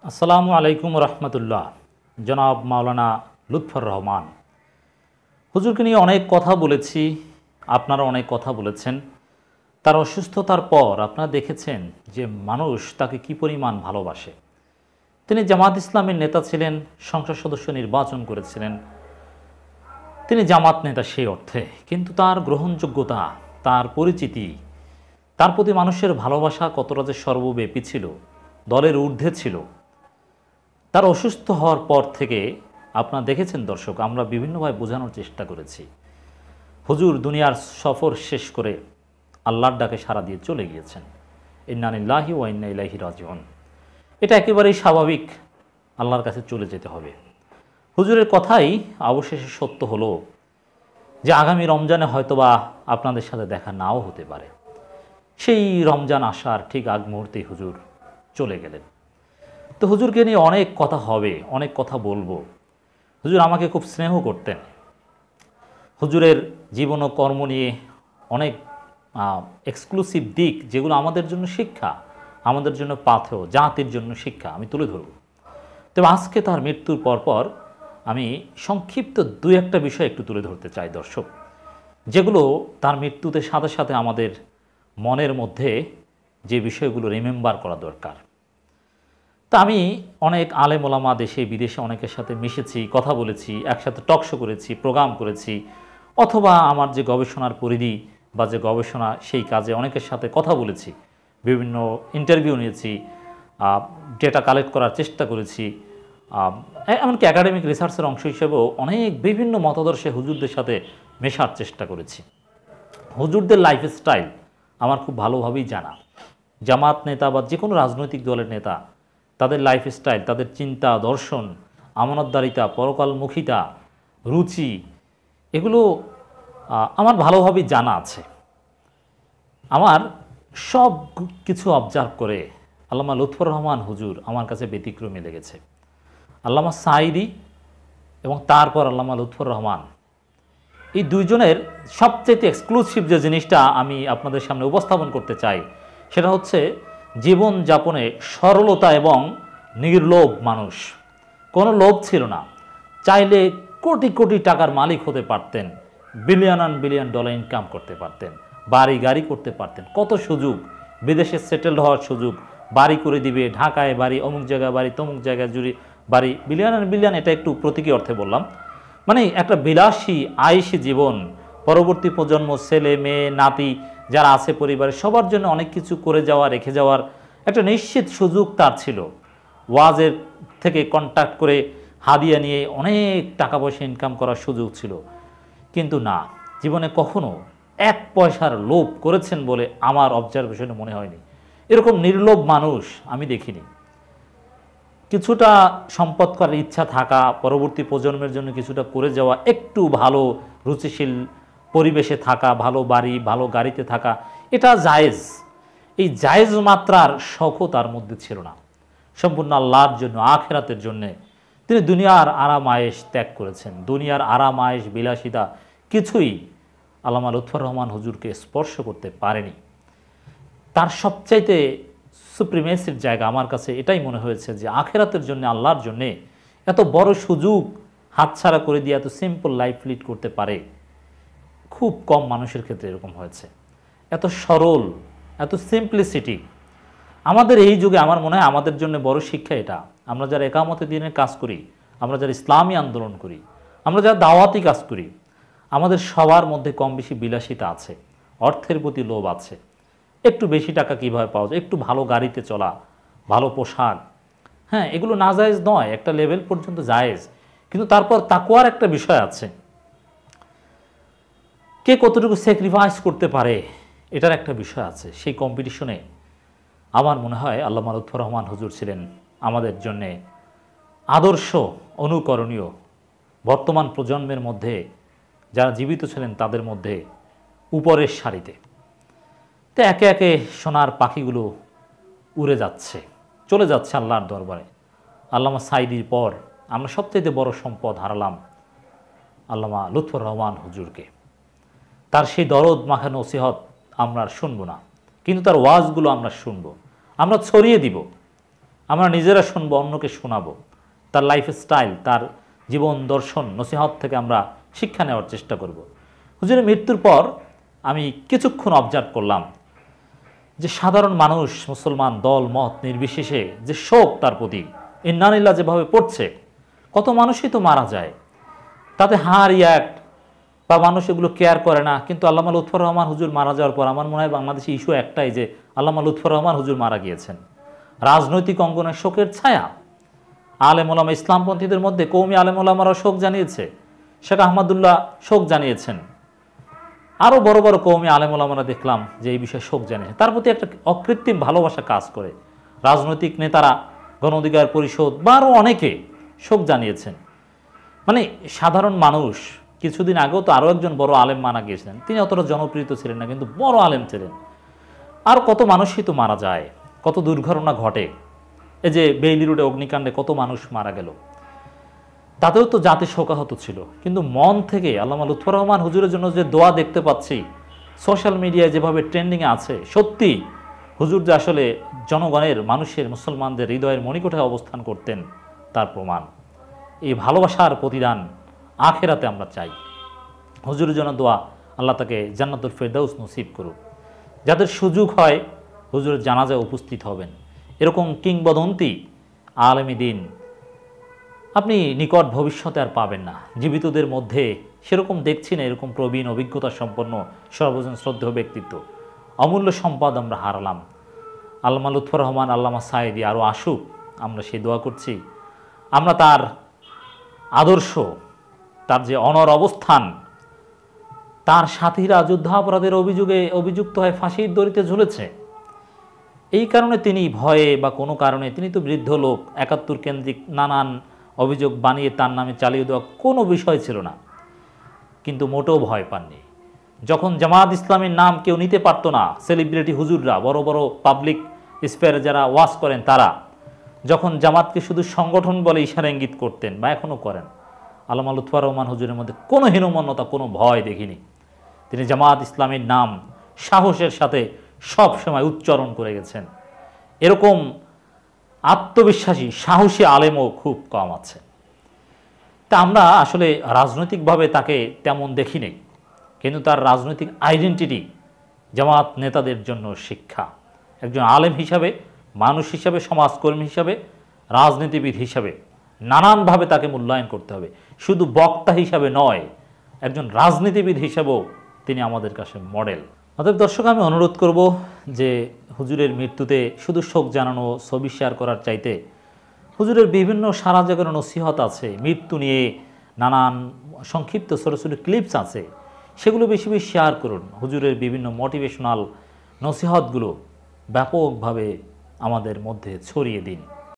আসসালামু আলাইকুম রহমতুল্লাহ। জনাব মাওলানা লুৎফর রহমান হুজুরকে নিয়ে অনেক কথা বলেছি, আপনারা অনেক কথা বলেছেন। তার অসুস্থতার পর আপনারা দেখেছেন যে মানুষ তাকে কী পরিমাণ ভালোবাসে। তিনি জামাত ইসলামের নেতা ছিলেন, সংসদ সদস্য নির্বাচন করেছিলেন, তিনি জামাত নেতা সেই অর্থে, কিন্তু তার গ্রহণযোগ্যতা, তার পরিচিতি, তার প্রতি মানুষের ভালোবাসা কতটা যে সর্বব্যাপী ছিল, দলের ঊর্ধ্বে ছিল। তার অসুস্থ হওয়ার পর থেকে আপনারা দেখেছেন দর্শক, আমরা বিভিন্নভাবে বোঝানোর চেষ্টা করেছি। হুজুর দুনিয়ার সফর শেষ করে আল্লাহর ডাকে সাড়া দিয়ে চলে গিয়েছেন। ইন্না লিল্লাহি ওয়া ইন্না ইলাইহি রাজিউন। এটা একেবারেই স্বাভাবিক, আল্লাহর কাছে চলে যেতে হবে। হুজুরের কথাই অবশেষে সত্য হলো যে আগামী রমজানে হয়তোবা আপনাদের সাথে দেখা নাও হতে পারে। সেই রমজান আসার ঠিক আগ মুহূর্তেই হুজুর চলে গেলেন। তো হুজুরকে নিয়ে অনেক কথা হবে, অনেক কথা বলবো। হুজুর আমাকে খুব স্নেহ করতেন। হুজুরের জীবন ও কর্ম নিয়ে অনেক এক্সক্লুসিভ দিক, যেগুলো আমাদের জন্য শিক্ষা, আমাদের জন্য পাথেয়, জাতির জন্য শিক্ষা, আমি তুলে ধরব। তবে আজকে তার মৃত্যুর পরপর আমি সংক্ষিপ্ত দুই একটা বিষয় একটু তুলে ধরতে চাই দর্শক, যেগুলো তার মৃত্যুতে সাথে সাথে আমাদের মনের মধ্যে যে বিষয়গুলো রিমেম্বার করা দরকার। তা আমি অনেক আলেম ওলামা দেশে বিদেশে অনেকের সাথে মিশেছি, কথা বলেছি, একসাথে টকশো করেছি, প্রোগ্রাম করেছি, অথবা আমার যে গবেষণার পরিধি বা যে গবেষণা সেই কাজে অনেকের সাথে কথা বলেছি, বিভিন্ন ইন্টারভিউ নিয়েছি, ডেটা কালেক্ট করার চেষ্টা করেছি, এমনকি একাডেমিক রিসার্চের অংশ হিসেবেও অনেক বিভিন্ন মতাদর্শে হুজুরদের সাথে মেশার চেষ্টা করেছি। হুজুরদের লাইফস্টাইল আমার খুব ভালোভাবেই জানা। জামাত নেতা বা যে কোনো রাজনৈতিক দলের নেতা, তাদের লাইফস্টাইল, তাদের চিন্তা, দর্শন, আমানতদারিতা, পরকালমুখিতা, রুচি, এগুলো আমার ভালোভাবেই জানা আছে। আমার সব কিছু অবজার্ভ করে আল্লামা লুৎফর রহমান হুজুর আমার কাছে ব্যতিক্রমী লেগেছে। আল্লামা সাঈদী এবং তারপর আল্লামা লুৎফর রহমান, এই দুইজনের সবচেয়ে এক্সক্লুসিভ যে জিনিসটা আমি আপনাদের সামনে উপস্থাপন করতে চাই, সেটা হচ্ছে জীবন যাপনে সরলতা এবং নির্লোভ মানুষ। কোনো লোভ ছিল না। চাইলে কোটি কোটি টাকার মালিক হতে পারতেন, billion and billion dollar income করতে পারতেন, বাড়ি গাড়ি করতে পারতেন, কত সুযোগ, বিদেশে সেটেলড হওয়ার সুযোগ, বাড়ি করে দিবে, ঢাকায় বাড়ি, অমুক জায়গায় বাড়ি, তমুক জায়গায় জুড়ে বাড়ি, বিলিয়ন অ্যান্ড বিলিয়ন, এটা একটু প্রতীকী অর্থে বললাম। মানে একটা বিলাসী আয়েশি জীবন, পরবর্তী প্রজন্ম, ছেলে মেয়ে নাতি যারা আছে পরিবারে, সবার জন্য অনেক কিছু করে যাওয়া, রেখে যাওয়ার একটা নিশ্চিত সুযোগ তার ছিল। ওয়াজের থেকে কন্ট্যাক্ট করে হাদিয়া নিয়ে অনেক টাকা পয়সা ইনকাম করার সুযোগ ছিল। কিন্তু না, জীবনে কখনো এক পয়সার লোভ করেছেন বলে আমার অবজারভেশনে মনে হয়নি। এরকম নির্লোভ মানুষ আমি দেখিনি। কিছুটা সম্পদ করার ইচ্ছা থাকা, পরবর্তী প্রজন্মের জন্য কিছুটা করে যাওয়া, একটু ভালো রুচিশীল পরিবেশে থাকা, ভালো বাড়ি ভালো গাড়িতে থাকা, এটা জায়েজ। এই জায়েজ মাত্রার শখও তার মধ্যে ছিল না। সম্পূর্ণ আল্লাহর জন্য, আখিরাতের জন্যে তিনি দুনিয়ার আরাম আয়েশ ত্যাগ করেছেন। দুনিয়ার আরাম আয়েশ, বিলাসিতা কিছুই আল্লামা লুৎফর রহমান হুজুরকে স্পর্শ করতে পারেনি। তার সবচাইতে সুপ্রিমেসির জায়গা আমার কাছে এটাই মনে হয়েছে যে আখিরাতের জন্য, আল্লাহর জন্যে এত বড় সুযোগ হাতছাড়া করে দিয়ে এত সিম্পল লাইফ লিড করতে পারে, খুব কম মানুষের ক্ষেত্রে এরকম হয়েছে। এত সরল, এত সিম্পলিসিটি আমাদের এই যুগে আমার মনে হয় আমাদের জন্য বড় শিক্ষা এটা। আমরা যারা একামতে দ্বীনের কাজ করি, আমরা যারা ইসলামী আন্দোলন করি, আমরা যারা দাওয়াতি কাজ করি, আমাদের সবার মধ্যে কম বেশি বিলাসিতা আছে, অর্থের প্রতি লোভ আছে। একটু বেশি টাকা কীভাবে পাওয়া যায়, একটু ভালো গাড়িতে চলা, ভালো পোশাক, হ্যাঁ, এগুলো না জায়েজ নয়, একটা লেভেল পর্যন্ত জায়েজ। কিন্তু তারপর তাকওয়ার একটা বিষয় আছে, কে কতটুকু স্যাক্রিফাইস করতে পারে এটার একটা বিষয় আছে। সেই কম্পিটিশনে আমার মনে হয় আল্লামা লুৎফর রহমান হুজুর ছিলেন আমাদের জন্যে আদর্শ, অনুকরণীয়। বর্তমান প্রজন্মের মধ্যে যারা জীবিত ছিলেন তাদের মধ্যে উপরের সারিতে। তো একে একে সোনার পাখিগুলো উড়ে যাচ্ছে, চলে যাচ্ছে আল্লাহর দরবারে। আল্লামা সাঈদীর পর আমরা সবচেয়ে বড় সম্পদ হারালাম আল্লামা লুৎফর রহমান হুজুরকে। তার সেই দরদ মাখা নসিহত আমরা আর শুনবো না, কিন্তু তার ওয়াজগুলো আমরা শুনবো, আমরা ছড়িয়ে দিব। আমরা নিজেরা শুনবো, অন্যকে শোনাবো, তার লাইফস্টাইল, তার জীবন দর্শন, নসিহত থেকে আমরা শিক্ষা নেওয়ার চেষ্টা করব। হুজুরের মৃত্যুর পর আমি কিছুক্ষণ অবজার্ভ করলাম যে সাধারণ মানুষ, মুসলমান দল মত নির্বিশেষে যে শোক তার প্রতি ইন্নানিল্লাহ যেভাবে পড়ছে, কত মানুষই তো মারা যায়, তাতে হার রিয়াক্ট বা মানুষ এগুলো কেয়ার করে না। কিন্তু আল্লামা লুৎফর রহমান হুজুর মারা যাওয়ার পর আমার মনে হয় বাংলাদেশে ইস্যু একটাই, যে আল্লামা লুৎফর রহমান হুজুর মারা গিয়েছেন। রাজনৈতিক অঙ্গনের শোকের ছায়া, আলেম ওলামা, ইসলামপন্থীদের মধ্যে কৌমি আলেম ওলামারা শোক জানিয়েছে, শেখ আহমদুল্লাহ শোক জানিয়েছেন, আরও বড় বড় কৌমি আলেম ওলামারা দেখলাম যে এই বিষয়ে শোক জানিয়েছে। তার প্রতি একটা অকৃত্রিম ভালোবাসা কাজ করে। রাজনৈতিক নেতারা, গণ অধিকার পরিষদ বা আরও অনেকে শোক জানিয়েছেন। মানে সাধারণ মানুষ, কিছুদিন আগেও তো আরও একজন বড় আলেম মারা গিয়েছিলেন, তিনি অতটা জনপ্রিয় ছিলেন না, কিন্তু বড় আলেম ছিলেন। আর কত মানুষই তো মারা যায়, কত দুর্ঘটনা ঘটে। এই যে বেইলি রোডে অগ্নিকাণ্ডে কত মানুষ মারা গেল, তাতেও তো জাতি শোকাহত ছিল। কিন্তু মন থেকে আল্লামা লুৎফর রহমান হুজুরের জন্য যে দোয়া দেখতে পাচ্ছি সোশ্যাল মিডিয়ায় যেভাবে ট্রেন্ডিংয়ে আছে, সত্যি হুজুর যে আসলে জনগণের, মানুষের, মুসলমানদের হৃদয়ের মণিকোঠায় অবস্থান করতেন তার প্রমাণ। এই ভালোবাসার প্রতিদান আখেরাতে আমরা চাই। হুজুরের জন্য দোয়া, আল্লাহ তাকে জান্নাতুল ফেরদাউস নসিব করুক। যাদের সুযোগ হয় হুজুরের জানাজায় উপস্থিত হবেন, এরকম কিংবদন্তি আলেমী দিন আপনি নিকট ভবিষ্যতে আর পাবেন না। জীবিতদের মধ্যে সেরকম দেখছি না এরকম প্রবীণ, অভিজ্ঞতা সম্পন্ন, সর্বজন শ্রদ্ধেয় ব্যক্তিত্ব। অমূল্য সম্পদ আমরা হারালাম। আল্লামা লুৎফর রহমান, আল্লামা সায়েদি আরও আসুক, আমরা সেই দোয়া করছি। আমরা তার আদর্শ, তার যে অনর অবস্থান, তার সাথীরা যুদ্ধাপরাধের অভিযোগে অভিযুক্ত হয়ে ফাঁসির দড়িতে ঝুলেছে, এই কারণে তিনি ভয়ে বা কোনো কারণে, তিনি তো বৃদ্ধ লোক, ৭১ কেন্দ্রিক নানান অভিযোগ বানিয়ে তার নামে চালিয়ে দেওয়া কোনো বিষয় ছিল না, কিন্তু মোটেও ভয় পাননি। যখন জামাত ইসলামের নাম কেউ নিতে পারতো না, সেলিব্রিটি হুজুররা, বড় বড় পাবলিক স্পেয়ারে যারা ওয়াজ করেন তারা যখন জামাতকে শুধু সংগঠন বলে ইশারা ইঙ্গিত করতেন বা এখনও করেন, আল্লামা লুৎফর রহমান হুজুরের মধ্যে কোনো হীনমন্যতা, কোনো ভয় দেখিনি। তিনি জামাত ইসলামের নাম সাহসের সাথে সব সময় উচ্চারণ করে গেছেন। এরকম আত্মবিশ্বাসী, সাহসী আলেমও খুব কম আছে। তা আমরা আসলে রাজনৈতিকভাবে তাকে তেমন দেখি নেই, কিন্তু তার রাজনৈতিক আইডেন্টিটি জামাত নেতাদের জন্য শিক্ষা। একজন আলেম হিসাবে, মানুষ হিসাবে, সমাজকর্মী হিসাবে, রাজনীতিবিদ হিসাবে নানানভাবে তাকে মূল্যায়ন করতে হবে। শুধু বক্তা হিসাবে নয়, একজন রাজনীতিবিদ হিসাবেও তিনি আমাদের কাছে মডেল। অতএব দর্শক, আমি অনুরোধ করব যে হুজুরের মৃত্যুতে শুধু শোক জানানো, ছবি শেয়ার করার চাইতে হুজুরের বিভিন্ন সারা জায়গার নসিহত আছে, মৃত্যু নিয়ে নানান সংক্ষিপ্ত ছোটো ছোটো ক্লিপস আছে, সেগুলো বেশি বেশি শেয়ার করুন। হুজুরের বিভিন্ন মোটিভেশনাল নসিহতগুলো ব্যাপকভাবে আমাদের মধ্যে ছড়িয়ে দিন।